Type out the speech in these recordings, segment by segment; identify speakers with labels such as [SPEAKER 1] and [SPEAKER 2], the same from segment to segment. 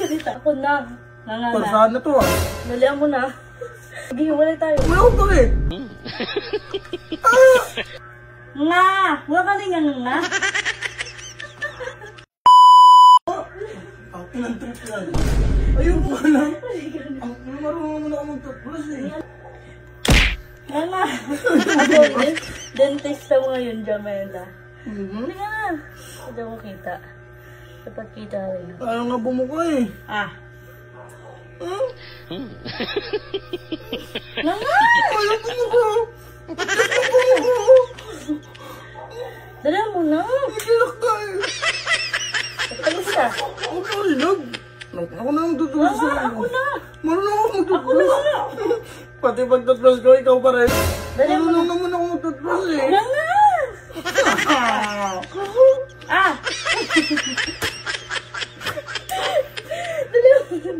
[SPEAKER 1] Salita ako na. Nanganga.
[SPEAKER 2] Pasahan na to ah.
[SPEAKER 1] Nalihan mo na. Maghihiwalay tayo.
[SPEAKER 2] Wala akong bakit.
[SPEAKER 1] Nga! Wala ka rin nga.
[SPEAKER 2] Ang pinang-trip yan. Ayun ko lang. Ang marunong mo na ako mag-toothbrush eh.
[SPEAKER 1] Nga. Ako, dentista mo ngayon, Jamela. Hindi nga na. Hindi mo kita. Dapat kita rin.
[SPEAKER 2] Ayaw nga bumuka eh.
[SPEAKER 1] Nga!
[SPEAKER 2] Ayaw bumuka.
[SPEAKER 1] Dala mo na.
[SPEAKER 2] Nagsilak ka eh.
[SPEAKER 1] Talis ka.
[SPEAKER 2] Ako na kasinag. Ako na mag-toothbrush
[SPEAKER 1] Nga,
[SPEAKER 2] sa'yo.
[SPEAKER 1] ako na.
[SPEAKER 2] Marunong ako
[SPEAKER 1] Ako
[SPEAKER 2] mag-toothbrush.
[SPEAKER 1] na.
[SPEAKER 2] Pati pag-toothbrush ko, ikaw pa rin.
[SPEAKER 1] Dala mo na.
[SPEAKER 2] Marunong naman ako mag-toothbrush eh.
[SPEAKER 1] Nga nga!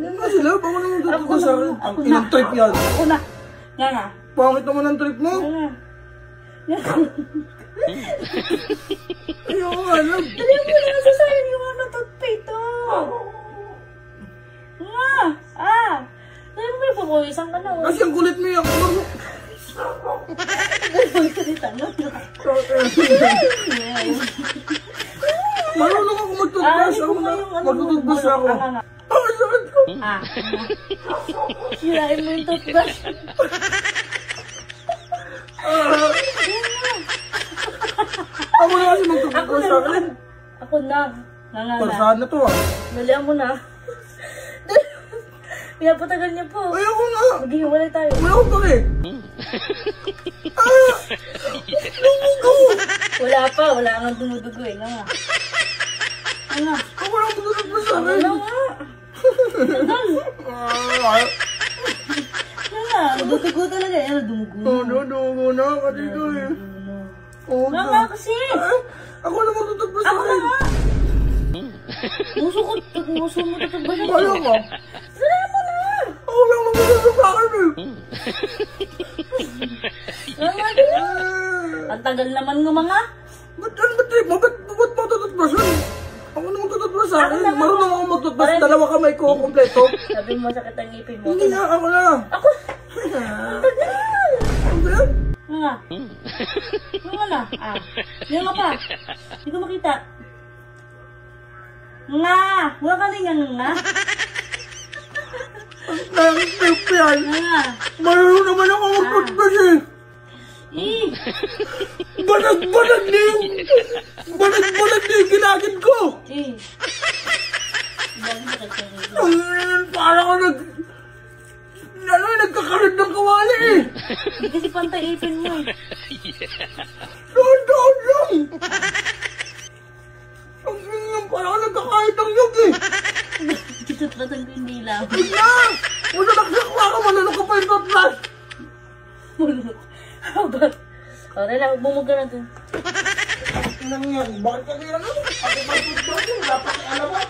[SPEAKER 2] Ano sila? Baka naman mag-toothbrush sa akin. Ang inang trip yan.
[SPEAKER 1] Ako na. Nga nga.
[SPEAKER 2] Pangit naman ang trip mo.
[SPEAKER 1] Nga.
[SPEAKER 2] Ayaw ko alam.
[SPEAKER 1] Dali mo na nasasayang yung toothpaste to. Nga. Dali mo may papawisan ka na.
[SPEAKER 2] Kasi ang kulit mo yan.
[SPEAKER 1] Salita mo.
[SPEAKER 2] Marunong ako mag-toothbrush. Ako na. Mag-toothbrush ako. Ang sakit ko.
[SPEAKER 1] Sirain mo yung toothbrush.
[SPEAKER 2] Ako na kasi mag-toothbrush sa akin.
[SPEAKER 1] Ako na. Nga.
[SPEAKER 2] Pasahan na to ah.
[SPEAKER 1] Nalihan mo na. Pinapatagal niya po.
[SPEAKER 2] Ayaw ko nga.
[SPEAKER 1] Maghihiwalay tayo.
[SPEAKER 2] Wala akong bakit. Lumugo.
[SPEAKER 1] Wala pa. Wala nga dumudugo eh. Nga. Nga.
[SPEAKER 2] Ako lang mag-toothbrush sa akin.
[SPEAKER 1] Nga nga. Nga. Dudugo talaga. Yan. Dumugo.
[SPEAKER 2] Dumugo na. Kasi ko eh.
[SPEAKER 1] Nga nga kasi.
[SPEAKER 2] Ako na mag-toothbrush sa
[SPEAKER 1] Ako na
[SPEAKER 2] akin.
[SPEAKER 1] nga. Muso mo tutugba siya.
[SPEAKER 2] Ayaw ko.
[SPEAKER 1] Dala mo na.
[SPEAKER 2] Ako lang mag-toothbrush sa akin eh.
[SPEAKER 1] Nga nga din. Ang tagal naman ng mga.
[SPEAKER 2] Ba't trip mo? Ba't mo tututbrushan? Ako na mag-toothbrush sa akin.
[SPEAKER 1] Ako na nga.
[SPEAKER 2] Marunong ako mag-toothbrush. Dalawa kamay ko kompleto.
[SPEAKER 1] Sabi mo sakit ang ngipin mo.
[SPEAKER 2] Hindi nga, ako na.
[SPEAKER 1] Ako. Ang tagal.
[SPEAKER 2] Ano ba yan?
[SPEAKER 1] Nga. Nga na. Nga nga pa. Hindi ko makita. Nga. Wala ka rin nga.
[SPEAKER 2] Ang trip yan.
[SPEAKER 1] Nga.
[SPEAKER 2] Marunong naman ako mag-toothbrush eh. Banag-banag na yung ginagin ko. Parang ako nagkakaroon ng kawali eh.
[SPEAKER 1] Hindi kasi pantay ipin mo eh.
[SPEAKER 2] Doon lang. Parang ako nagkakahit ang yug eh.
[SPEAKER 1] Tututlasan ko yung dila.
[SPEAKER 2] Huwag na. Mananaksak ka ka. Mananok ka pa yung toothbrush.
[SPEAKER 1] Habat. O, Rela, bumog ka na dun.
[SPEAKER 2] Bakit ka kaya ano? Ako ba toothbrush yun? Dapat alam mo.